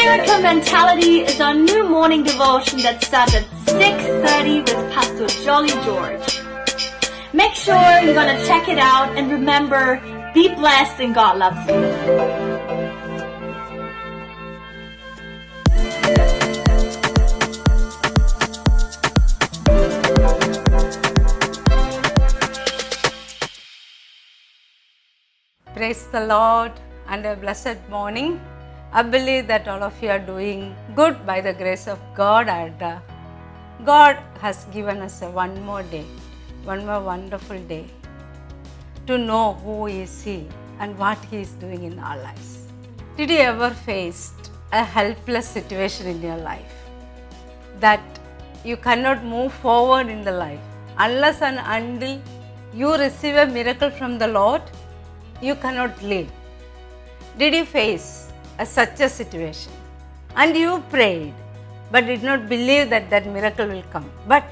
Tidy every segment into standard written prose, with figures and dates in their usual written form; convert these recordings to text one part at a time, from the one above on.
Miracle Mentality is our new morning devotion that starts at 6:30 with Pastor Jolly George. Make sure you're going to check it out, and remember, be blessed and God loves you. Praise the Lord and a blessed morning. I believe that all of you are doing good by the grace of God, and God has given us one more day, one more wonderful day to know who is He and what He is doing in our lives. Did you ever face a helpless situation in your life that you cannot move forward in the life unless and until you receive a miracle from the Lord? You cannot live. Did you face such a situation and you prayed but did not believe that that miracle will come? But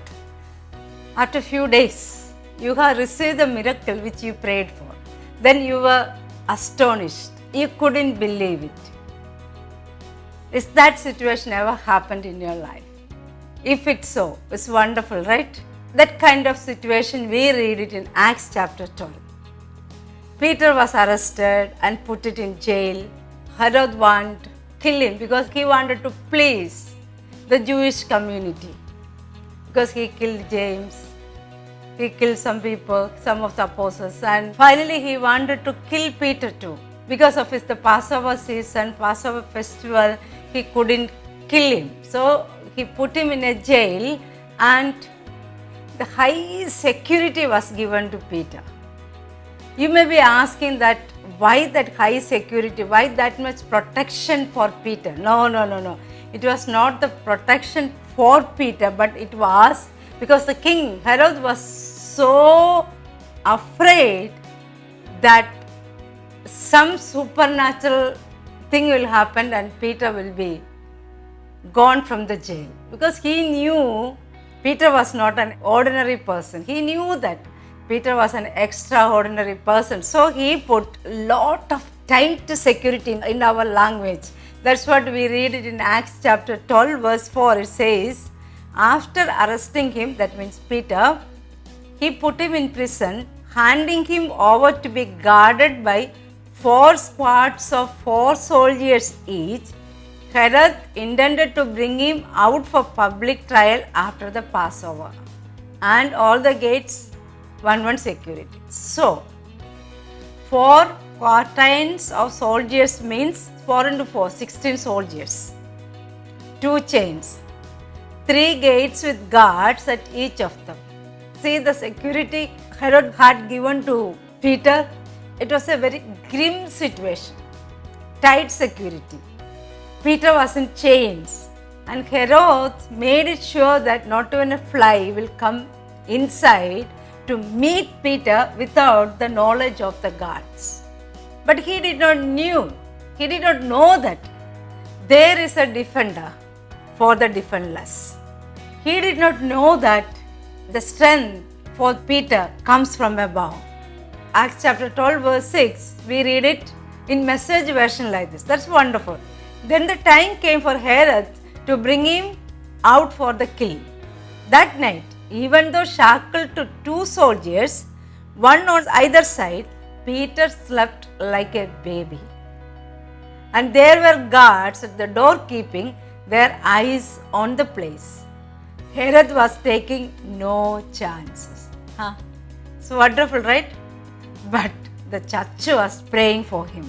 after a few days, you have received the miracle which you prayed for. Then you were astonished. You couldn't believe it. Is that situation ever happened in your life? If it's so, it's wonderful, right? That kind of situation, we read it in Acts chapter 12. Peter was arrested and put it in jail. Herod wanted to kill him because he wanted to please the Jewish community. Because he killed James, he killed some people, some of the apostles, and finally he wanted to kill Peter too. Because of the Passover season, Passover festival, he couldn't kill him. So he put him in a jail, and the high security was given to Peter. You may be asking that why that high security, why that much protection for Peter? No. It was not the protection for Peter, but it was because the king Herod was so afraid that some supernatural thing will happen and Peter will be gone from the jail. Because he knew Peter was not an ordinary person. He knew that Peter was an extraordinary person. So he put lot of tight security in our language. That's what we read it in Acts chapter 12 verse 4. It says, after arresting him, that means Peter, he put him in prison, handing him over to be guarded by 4 squads of 4 soldiers each. Herod intended to bring him out for public trial after the Passover. And all the gates 1 security. So, 4 quartines of soldiers means 4 into 4, 16 soldiers. 2 chains. 3 gates with guards at each of them. See the security Herod had given to Peter. It was a very grim situation. Tight security. Peter was in chains. And Herod made it sure that not even a fly will come inside to meet Peter without the knowledge of the guards. But he did not know that there is a defender for the defenseless. He did not know that the strength for Peter comes from above. Acts chapter 12 verse 6, we read it in Message version like this. That's wonderful. Then the time came for Herod to bring him out for the killing. That night, even though shackled to 2 soldiers, one on either side, Peter slept like a baby. And there were guards at the door keeping their eyes on the place. Herod was taking no chances. It's wonderful, right? But the church was praying for him.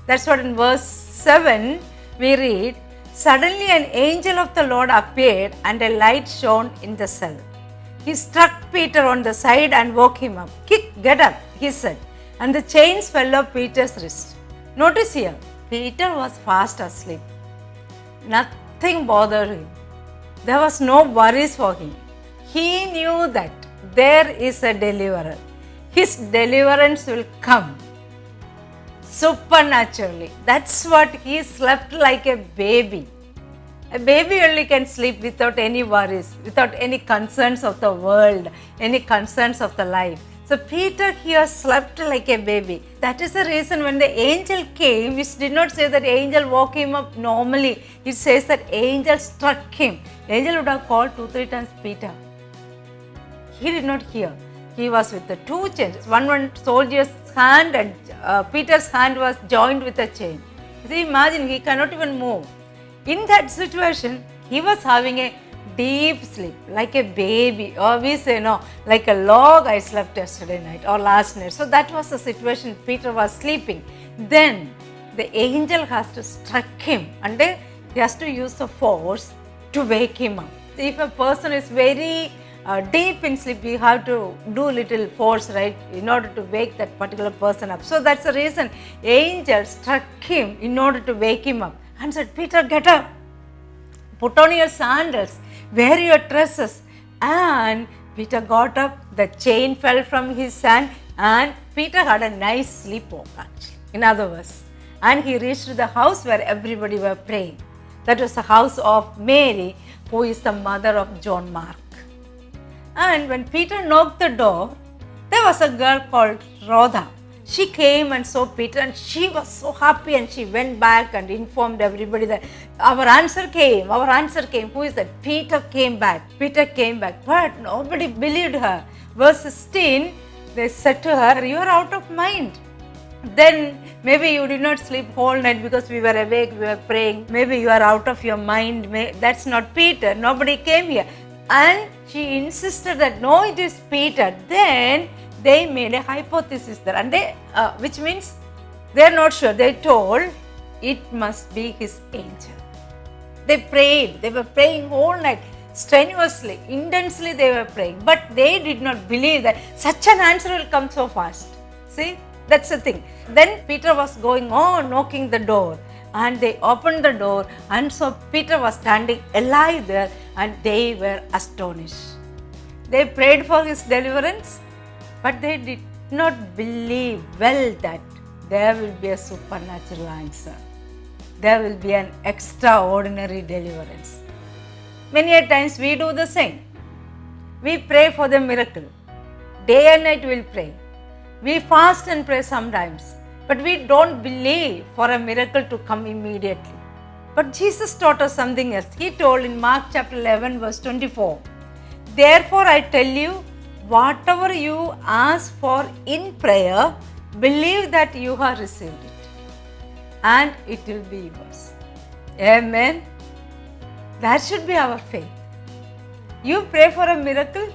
That's what in verse 7 we read, suddenly an angel of the Lord appeared and a light shone in the cell. He struck Peter on the side and woke him up. Get up, he said, and the chains fell off Peter's wrist. Notice here, Peter was fast asleep. Nothing bothered him. There was no worries for him. He knew that there is a deliverer. His deliverance will come supernaturally. That's what he slept like a baby. A baby only can sleep without any worries, without any concerns of the world, any concerns of the life. So Peter here slept like a baby. That is the reason when the angel came, it did not say that angel woke him up normally. It says that angel struck him. Angel would have called 2-3 times Peter. He did not hear. He was with the two chains. One soldier's hand and Peter's hand was joined with a chain. See, imagine he cannot even move. In that situation, he was having a deep sleep, like a baby, or we say no, like a log I slept yesterday night or last night. So that was the situation. Peter was sleeping. Then the angel has to strike him and he has to use the force to wake him up. If a person is very deep in sleep, we have to do little force, right, in order to wake that particular person up. So that's the reason angel struck him in order to wake him up and said, Peter, get up, put on your sandals, wear your tresses. And Peter got up, the chain fell from his hand, and Peter had a nice sleepwalk actually, in other words. And he reached the house where everybody were praying. That was the house of Mary, who is the mother of John Mark. And when Peter knocked the door, there was a girl called Rhoda. She came and saw Peter and she was so happy, and she went back and informed everybody that our answer came. Who is that? Peter came back. But nobody believed her. Verse 16, they said to her, you are out of mind. Then maybe you did not sleep whole night because we were awake, we were praying. Maybe you are out of your mind. That's not Peter. Nobody came here. And she insisted that no, it is Peter. Then they made a hypothesis there, and which means they are not sure. They told it must be his angel. They prayed. They were praying whole night, strenuously, intensely they were praying. But they did not believe that such an answer will come so fast. See, that's the thing. Then Peter was going on knocking the door, and they opened the door, and so Peter was standing alive there, and they were astonished. They prayed for his deliverance, but they did not believe well that there will be a supernatural answer. There will be an extraordinary deliverance. Many a times we do the same. We pray for the miracle. Day and night we will pray. We fast and pray sometimes, but we don't believe for a miracle to come immediately. But Jesus taught us something else. He told in Mark chapter 11 verse 24, therefore I tell you, whatever you ask for in prayer, believe that you have received it, and it will be yours. Amen. That should be our faith. You pray for a miracle,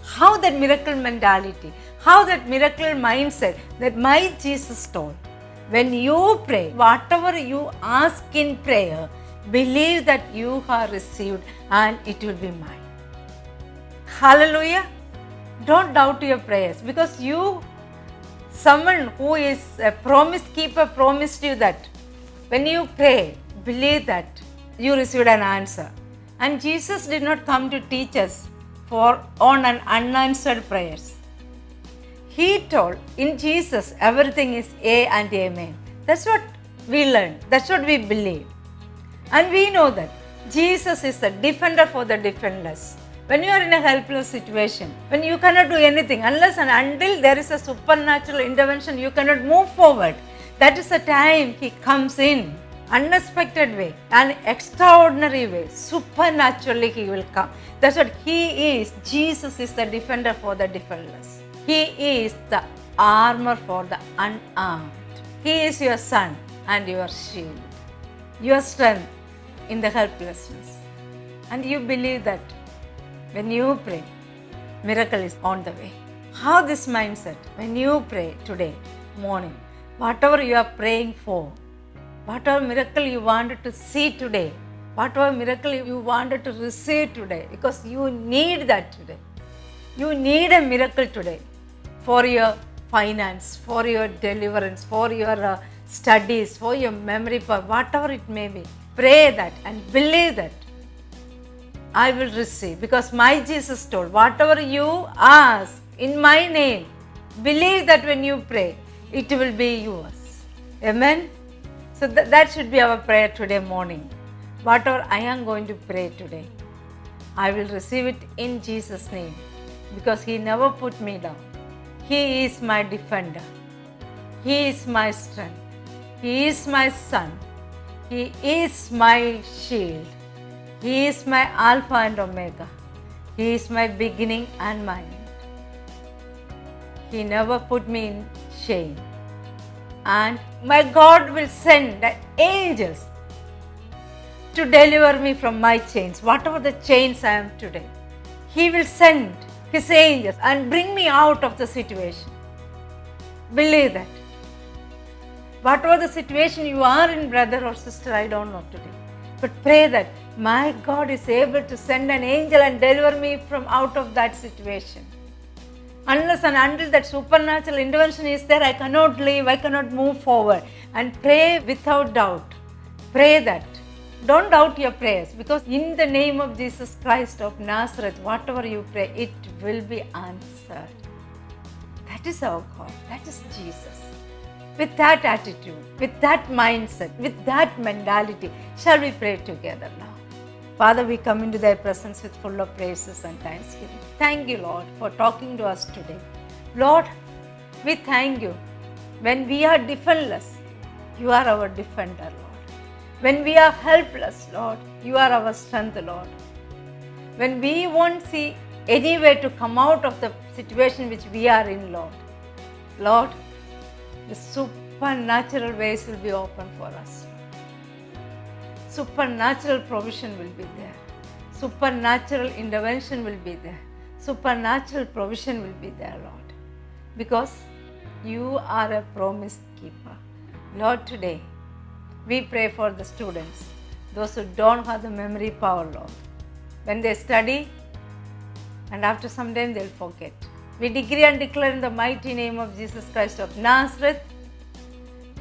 how that miracle mentality, how that miracle mindset that my Jesus told. When you pray, whatever you ask in prayer, believe that you have received and it will be mine. Hallelujah. Don't doubt your prayers, because someone who is a promise keeper promised you that when you pray, believe that you received an answer. And Jesus did not come to teach us on an unanswered prayers. He told in Jesus everything is A and Amen. That's what we learn. That's what we believe. And we know that Jesus is the defender for the defenseless. When you are in a helpless situation, when you cannot do anything, unless and until there is a supernatural intervention, you cannot move forward. That is the time He comes in. Unexpected way, an extraordinary way, supernaturally He will come. That's what He is. Jesus is the defender for the defenseless. He is the armor for the unarmed. He is your sun and your shield, your strength in the helplessness. And you believe that when you pray, miracle is on the way. Have this mindset when you pray today morning, whatever you are praying for, whatever miracle you wanted to see today, whatever miracle you wanted to receive today, because you need that today. You need a miracle today for your finance, for your deliverance, for your studies, for your memory power, whatever it may be. Pray that and believe that I will receive, because my Jesus told, whatever you ask in my name, believe that when you pray, it will be yours. Amen. So that should be our prayer today morning. Whatever I am going to pray today, I will receive it in Jesus' name, because He never put me down. He is my defender. He is my strength. He is my son. He is my shield. He is my Alpha and Omega. He is my beginning and my end. He never put me in shame. And my God will send the angels to deliver me from my chains, whatever the chains I am today. He will send His angels and bring me out of the situation. Believe that. Whatever the situation you are in, brother or sister, I don't know today. But pray that my God is able to send an angel and deliver me from out of that situation. Unless and until that supernatural intervention is there, I cannot live, I cannot move forward. And pray without doubt. Pray that. Don't doubt your prayers, because in the name of Jesus Christ of Nazareth, whatever you pray, it will be answered. That is our God. That is Jesus. With that attitude, with that mindset, with that mentality, shall we pray together now? Father, we come into Thy presence with full of praises and thanksgiving. Thank you, Lord, for talking to us today. Lord, we thank you. When we are defenseless, you are our defender, Lord. When we are helpless, Lord, you are our strength, Lord. When we won't see any way to come out of the situation which we are in, Lord, the supernatural ways will be open for us. Supernatural provision will be there. Supernatural intervention will be there. Supernatural provision will be there, Lord. Because you are a promise keeper. Lord, today we pray for the students, those who don't have the memory power, Lord. When they study, and after some time they'll forget. We decree and declare in the mighty name of Jesus Christ of Nazareth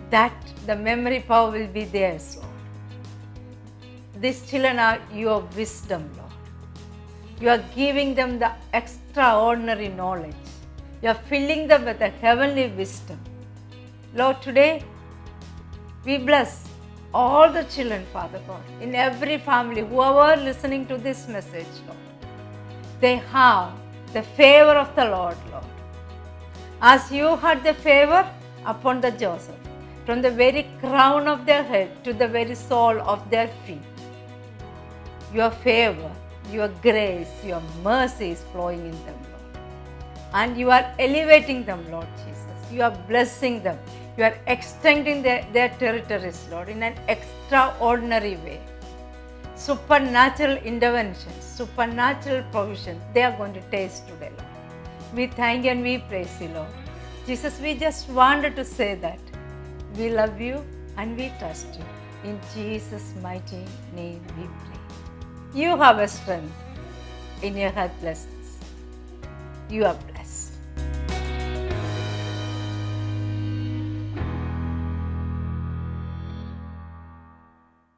that the memory power will be theirs, Lord. These children are your wisdom, Lord. You are giving them the extraordinary knowledge. You are filling them with a heavenly wisdom. Lord, today we bless all the children, Father God, in every family, whoever listening to this message, Lord. They have the favor of the Lord, Lord. As you had the favor upon the Joseph, from the very crown of their head to the very sole of their feet, your favor, your grace, your mercy is flowing in them, Lord. And you are elevating them, Lord Jesus. You are blessing them. You are extending their territories, Lord, in an extraordinary way. Supernatural interventions, supernatural provision, they are going to taste today, Lord. We thank you and we praise you, Lord. Jesus, we just wanted to say that we love you and we trust you. In Jesus' mighty name we pray. You have a strength in your helplessness. You are blessed.